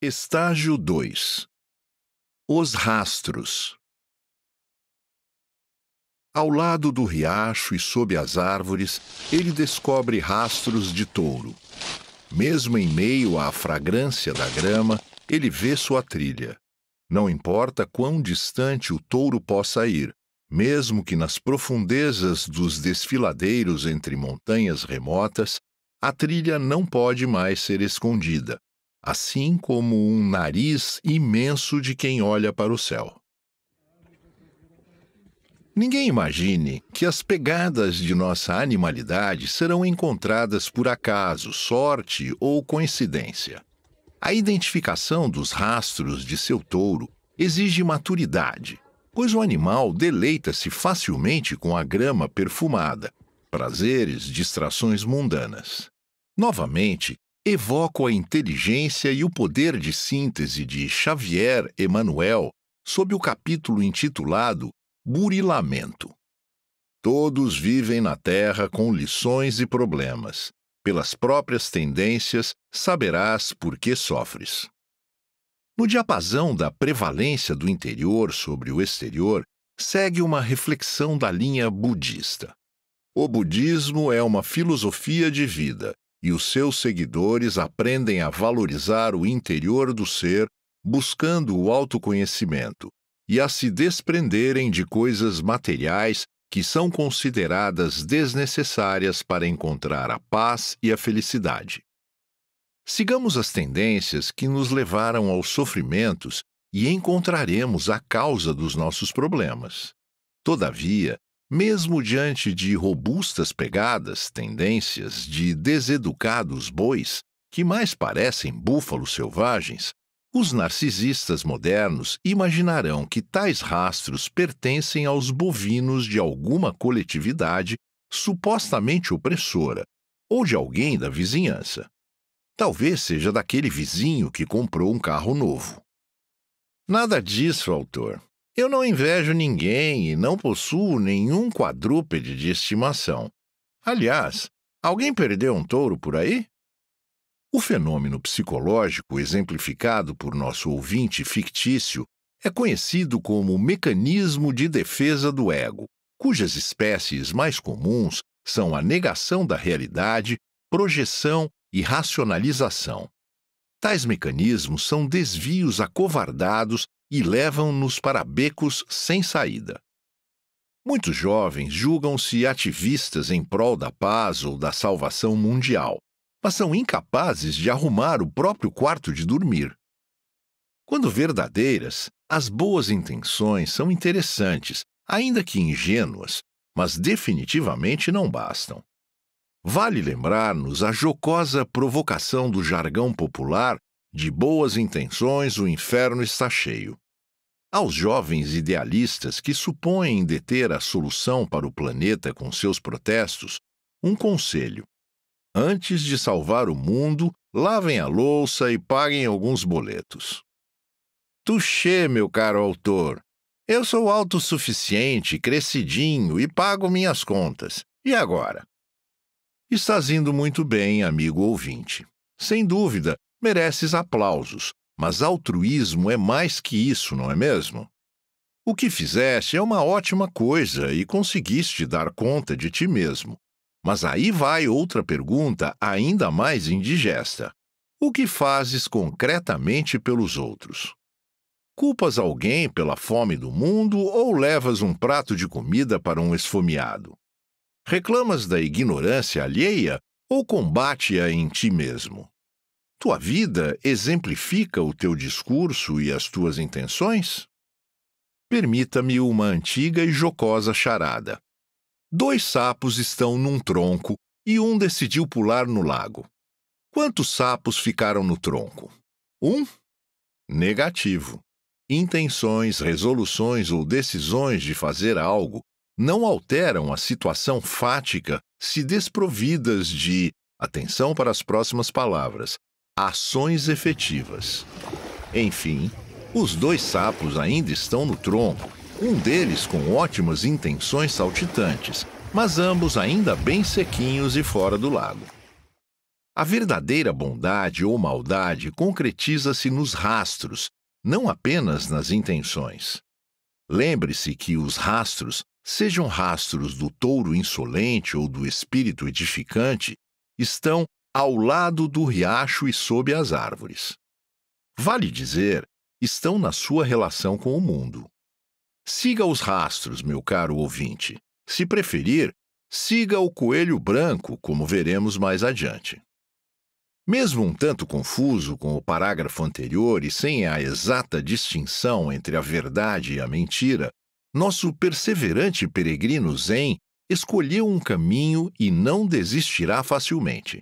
Estágio 2. Os rastros. Ao lado do riacho e sob as árvores, ele descobre rastros de touro. Mesmo em meio à fragrância da grama, ele vê sua trilha. Não importa quão distante o touro possa ir, mesmo que nas profundezas dos desfiladeiros entre montanhas remotas, a trilha não pode mais ser escondida, assim como um nariz imenso de quem olha para o céu. Ninguém imagine que as pegadas de nossa animalidade serão encontradas por acaso, sorte ou coincidência. A identificação dos rastros de seu touro exige maturidade, pois o animal deleita-se facilmente com a grama perfumada, prazeres, distrações mundanas. Novamente, evoco a inteligência e o poder de síntese de Xavier Emanuel sob o capítulo intitulado Burilamento. Todos vivem na Terra com lições e problemas. Pelas próprias tendências, saberás por que sofres. No diapasão da prevalência do interior sobre o exterior, segue uma reflexão da linha budista. O budismo é uma filosofia de vida, e os seus seguidores aprendem a valorizar o interior do ser, buscando o autoconhecimento, e a se desprenderem de coisas materiais que são consideradas desnecessárias para encontrar a paz e a felicidade. Sigamos as tendências que nos levaram aos sofrimentos e encontraremos a causa dos nossos problemas. Todavia, mesmo diante de robustas pegadas, tendências de deseducados bois, que mais parecem búfalos selvagens, os narcisistas modernos imaginarão que tais rastros pertencem aos bovinos de alguma coletividade supostamente opressora, ou de alguém da vizinhança. Talvez seja daquele vizinho que comprou um carro novo. Nada disso, autor. Eu não invejo ninguém e não possuo nenhum quadrúpede de estimação. Aliás, alguém perdeu um touro por aí? O fenômeno psicológico exemplificado por nosso ouvinte fictício é conhecido como mecanismo de defesa do ego, cujas espécies mais comuns são a negação da realidade, projeção e racionalização. Tais mecanismos são desvios acovardados e levam-nos para becos sem saída. Muitos jovens julgam-se ativistas em prol da paz ou da salvação mundial, mas são incapazes de arrumar o próprio quarto de dormir. Quando verdadeiras, as boas intenções são interessantes, ainda que ingênuas, mas definitivamente não bastam. Vale lembrar-nos a jocosa provocação do jargão popular de boas intenções o inferno está cheio. Aos jovens idealistas que supõem deter a solução para o planeta com seus protestos, um conselho. Antes de salvar o mundo, lavem a louça e paguem alguns boletos. Touché, meu caro autor. Eu sou autossuficiente, crescidinho e pago minhas contas. E agora? Estás indo muito bem, amigo ouvinte. Sem dúvida, mereces aplausos, mas altruísmo é mais que isso, não é mesmo? O que fizeste é uma ótima coisa e conseguiste dar conta de ti mesmo. Mas aí vai outra pergunta ainda mais indigesta. O que fazes concretamente pelos outros? Culpas alguém pela fome do mundo ou levas um prato de comida para um esfomeado? Reclamas da ignorância alheia ou combate-a em ti mesmo? Tua vida exemplifica o teu discurso e as tuas intenções? Permita-me uma antiga e jocosa charada. 2 sapos estão num tronco e um decidiu pular no lago. Quantos sapos ficaram no tronco? 1? Negativo. Intenções, resoluções ou decisões de fazer algo não alteram a situação fática se desprovidas de, atenção para as próximas palavras, ações efetivas. Enfim, os 2 sapos ainda estão no tronco, um deles com ótimas intenções saltitantes, mas ambos ainda bem sequinhos e fora do lago. A verdadeira bondade ou maldade concretiza-se nos rastros, não apenas nas intenções. Lembre-se que os rastros, sejam rastros do touro insolente ou do espírito edificante, estão ao lado do riacho e sob as árvores. Vale dizer, estão na sua relação com o mundo. Siga os rastros, meu caro ouvinte. Se preferir, siga o coelho branco, como veremos mais adiante. Mesmo um tanto confuso com o parágrafo anterior e sem a exata distinção entre a verdade e a mentira, nosso perseverante peregrino Zen escolheu um caminho e não desistirá facilmente.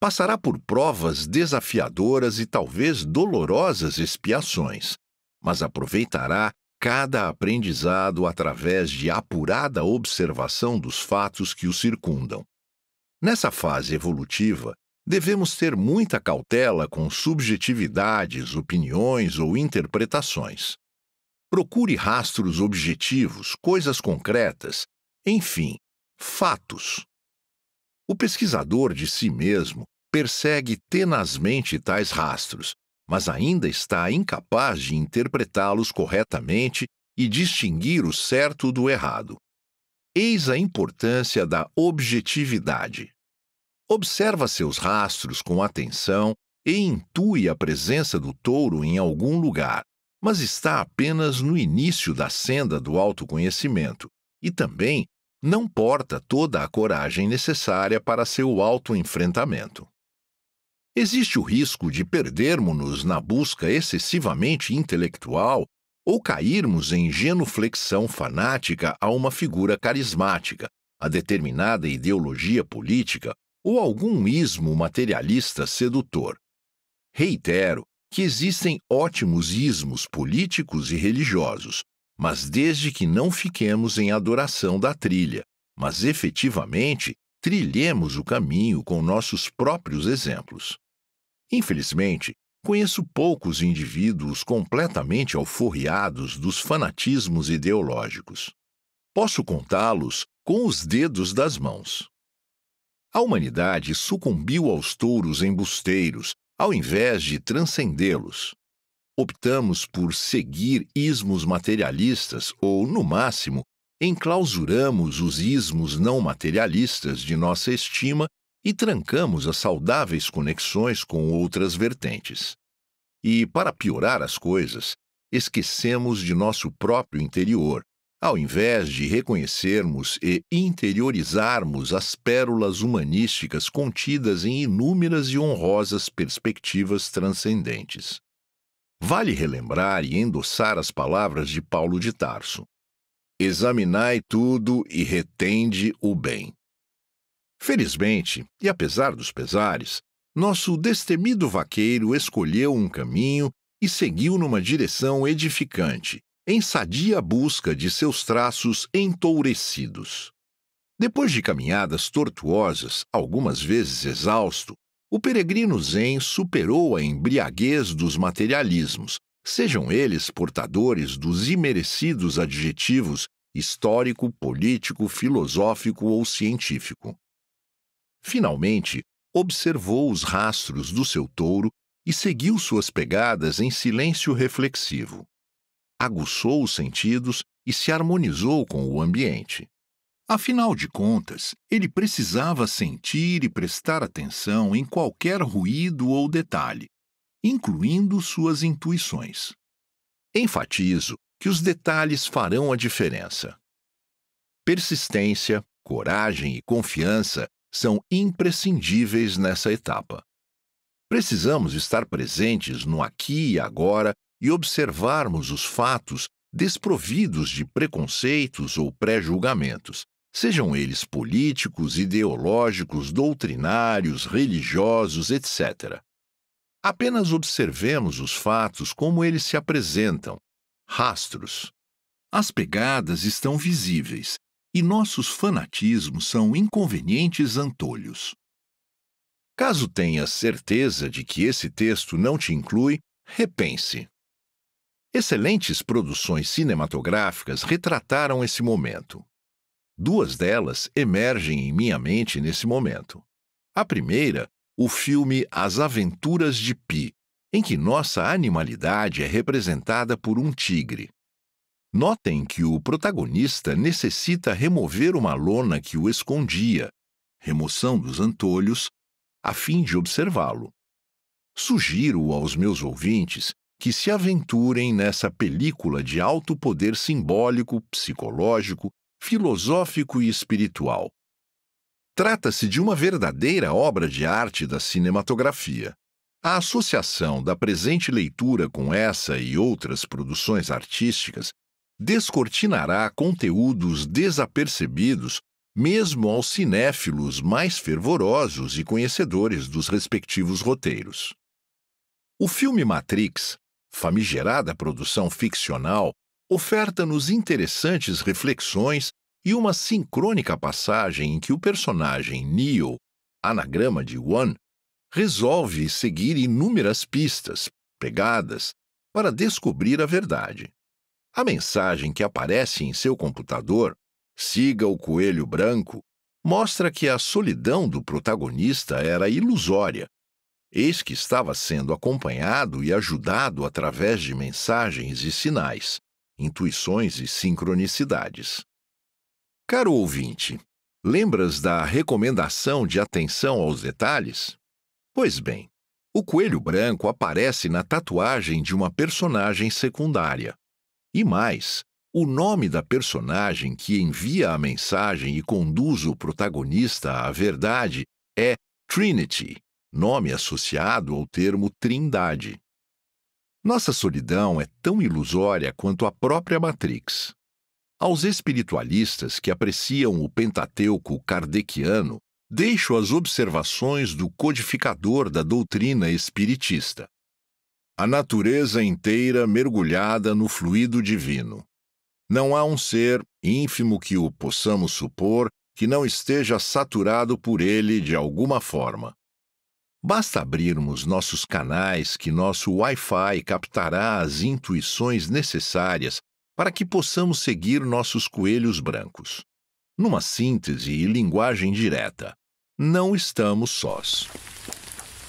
Passará por provas desafiadoras e talvez dolorosas expiações, mas aproveitará cada aprendizado através de apurada observação dos fatos que o circundam. Nessa fase evolutiva, devemos ter muita cautela com subjetividades, opiniões ou interpretações. Procure rastros objetivos, coisas concretas, enfim, fatos. O pesquisador de si mesmo persegue tenazmente tais rastros, mas ainda está incapaz de interpretá-los corretamente e distinguir o certo do errado. Eis a importância da objetividade. Observa seus rastros com atenção e intui a presença do touro em algum lugar, mas está apenas no início da senda do autoconhecimento e também não porta toda a coragem necessária para seu autoenfrentamento. Existe o risco de perdermos-nos na busca excessivamente intelectual ou cairmos em genuflexão fanática a uma figura carismática, a determinada ideologia política ou algum ismo materialista sedutor. Reitero que existem ótimos ismos políticos e religiosos, mas desde que não fiquemos em adoração da trilha, mas efetivamente trilhemos o caminho com nossos próprios exemplos. Infelizmente, conheço poucos indivíduos completamente alforriados dos fanatismos ideológicos. Posso contá-los com os dedos das mãos. A humanidade sucumbiu aos touros embusteiros, ao invés de transcendê-los. Optamos por seguir ismos materialistas ou, no máximo, enclausuramos os ismos não materialistas de nossa estima e trancamos as saudáveis conexões com outras vertentes. E, para piorar as coisas, esquecemos de nosso próprio interior, ao invés de reconhecermos e interiorizarmos as pérolas humanísticas contidas em inúmeras e honrosas perspectivas transcendentes. Vale relembrar e endossar as palavras de Paulo de Tarso: examinai tudo e retende o bem. Felizmente, e apesar dos pesares, nosso destemido vaqueiro escolheu um caminho e seguiu numa direção edificante, em sadia busca de seus traços entourecidos. Depois de caminhadas tortuosas, algumas vezes exausto, o peregrino Zen superou a embriaguez dos materialismos, sejam eles portadores dos imerecidos adjetivos histórico, político, filosófico ou científico. Finalmente, observou os rastros do seu touro e seguiu suas pegadas em silêncio reflexivo. Aguçou os sentidos e se harmonizou com o ambiente. Afinal de contas, ele precisava sentir e prestar atenção em qualquer ruído ou detalhe, incluindo suas intuições. Enfatizo que os detalhes farão a diferença. Persistência, coragem e confiança são imprescindíveis nessa etapa. Precisamos estar presentes no aqui e agora e observarmos os fatos desprovidos de preconceitos ou pré-julgamentos, sejam eles políticos, ideológicos, doutrinários, religiosos, etc. Apenas observemos os fatos como eles se apresentam, rastros. As pegadas estão visíveis e nossos fanatismos são inconvenientes antolhos. Caso tenhas certeza de que esse texto não te inclui, repense. Excelentes produções cinematográficas retrataram esse momento. Duas delas emergem em minha mente nesse momento. A primeira o filme As Aventuras de Pi, em que nossa animalidade é representada por um tigre. Notem que o protagonista necessita remover uma lona que o escondia, remoção dos antolhos, a fim de observá-lo. Sugiro aos meus ouvintes que se aventurem nessa película de alto poder simbólico, psicológico, filosófico e espiritual. Trata-se de uma verdadeira obra de arte da cinematografia. A associação da presente leitura com essa e outras produções artísticas descortinará conteúdos desapercebidos mesmo aos cinéfilos mais fervorosos e conhecedores dos respectivos roteiros. O filme Matrix, famigerada produção ficcional, oferta-nos interessantes reflexões e uma sincrônica passagem em que o personagem Neo, anagrama de One, resolve seguir inúmeras pistas, pegadas, para descobrir a verdade. A mensagem que aparece em seu computador, siga o coelho branco, mostra que a solidão do protagonista era ilusória. Eis que estava sendo acompanhado e ajudado através de mensagens e sinais, intuições e sincronicidades. Caro ouvinte, lembras da recomendação de atenção aos detalhes? Pois bem, o coelho branco aparece na tatuagem de uma personagem secundária. E mais, o nome da personagem que envia a mensagem e conduz o protagonista à verdade é Trinity, nome associado ao termo Trindade. Nossa solidão é tão ilusória quanto a própria Matrix. Aos espiritualistas que apreciam o Pentateuco kardeciano, deixo as observações do codificador da doutrina espiritista. A natureza inteira mergulhada no fluido divino. Não há um ser, ínfimo que o possamos supor, que não esteja saturado por ele de alguma forma. Basta abrirmos nossos canais que nosso Wi-Fi captará as intuições necessárias para que possamos seguir nossos coelhos brancos. Numa síntese e linguagem direta, não estamos sós.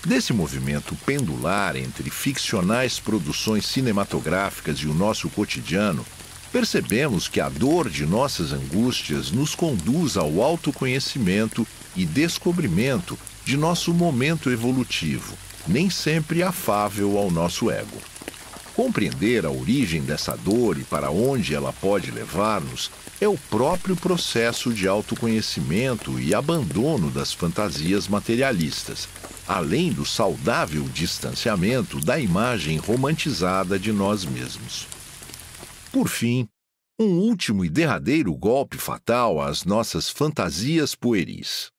Desse movimento pendular entre ficcionais produções cinematográficas e o nosso cotidiano, percebemos que a dor de nossas angústias nos conduz ao autoconhecimento e descobrimento de nosso momento evolutivo, nem sempre afável ao nosso ego. Compreender a origem dessa dor e para onde ela pode levar-nos é o próprio processo de autoconhecimento e abandono das fantasias materialistas, além do saudável distanciamento da imagem romantizada de nós mesmos. Por fim, um último e derradeiro golpe fatal às nossas fantasias pueris.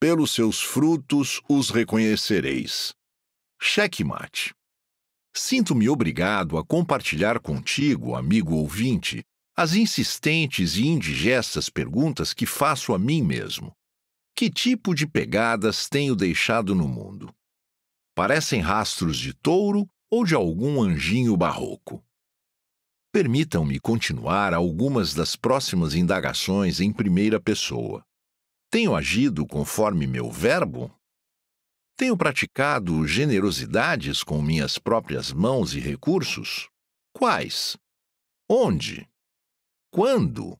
Pelos seus frutos os reconhecereis. Checkmate. Sinto-me obrigado a compartilhar contigo, amigo ouvinte, as insistentes e indigestas perguntas que faço a mim mesmo. Que tipo de pegadas tenho deixado no mundo? Parecem rastros de touro ou de algum anjinho barroco? Permitam-me continuar algumas das próximas indagações em primeira pessoa. Tenho agido conforme meu verbo? Tenho praticado generosidades com minhas próprias mãos e recursos? Quais? Onde? Quando?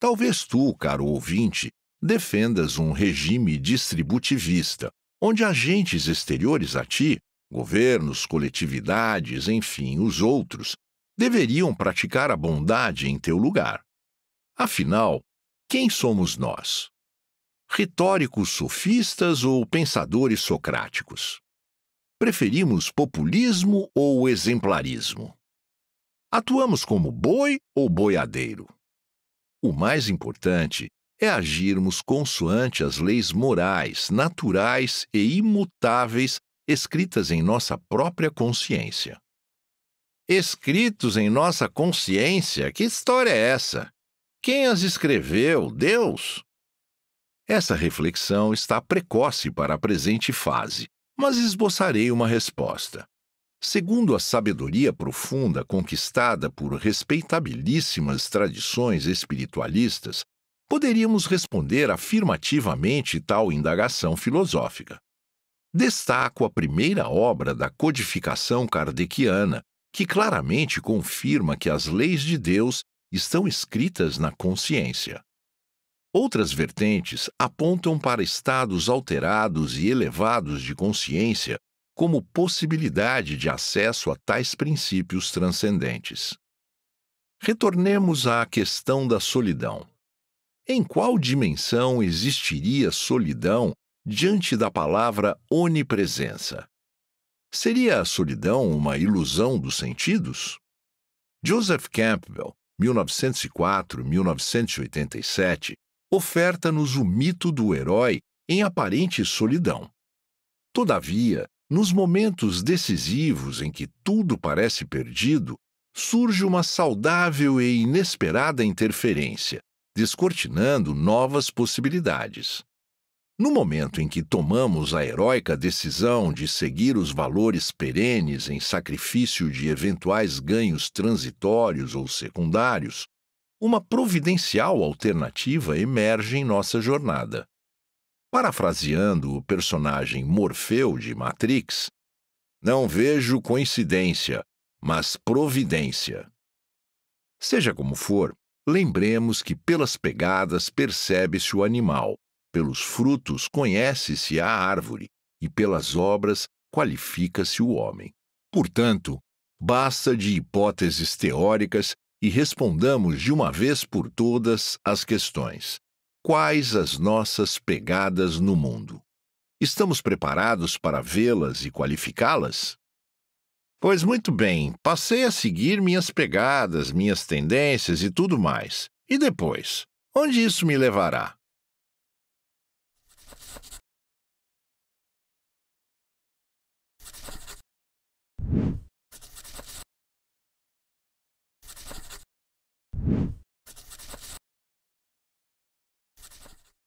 Talvez tu, caro ouvinte, defendas um regime distributivista, onde agentes exteriores a ti, governos, coletividades, enfim, os outros, deveriam praticar a bondade em teu lugar. Afinal, quem somos nós? Retóricos sofistas ou pensadores socráticos? Preferimos populismo ou exemplarismo? Atuamos como boi ou boiadeiro? O mais importante é agirmos consoante as leis morais, naturais e imutáveis escritas em nossa própria consciência. Escritos em nossa consciência? Que história é essa? Quem as escreveu? Deus? Essa reflexão está precoce para a presente fase, mas esboçarei uma resposta. Segundo a sabedoria profunda conquistada por respeitabilíssimas tradições espiritualistas, poderíamos responder afirmativamente tal indagação filosófica. Destaco a primeira obra da codificação kardeciana, que claramente confirma que as leis de Deus estão escritas na consciência. Outras vertentes apontam para estados alterados e elevados de consciência como possibilidade de acesso a tais princípios transcendentes. Retornemos à questão da solidão. Em qual dimensão existiria solidão diante da palavra onipresença? Seria a solidão uma ilusão dos sentidos? Joseph Campbell, 1904-1987, oferta-nos o mito do herói em aparente solidão. Todavia, nos momentos decisivos em que tudo parece perdido, surge uma saudável e inesperada interferência, descortinando novas possibilidades. No momento em que tomamos a heróica decisão de seguir os valores perenes em sacrifício de eventuais ganhos transitórios ou secundários, uma providencial alternativa emerge em nossa jornada. Parafraseando o personagem Morfeu de Matrix, não vejo coincidência, mas providência. Seja como for, lembremos que pelas pegadas percebe-se o animal, pelos frutos conhece-se a árvore e pelas obras qualifica-se o homem. Portanto, basta de hipóteses teóricas e respondamos de uma vez por todas as questões. Quais as nossas pegadas no mundo? Estamos preparados para vê-las e qualificá-las? Pois muito bem, passei a seguir minhas pegadas, minhas tendências e tudo mais. E depois? Onde isso me levará?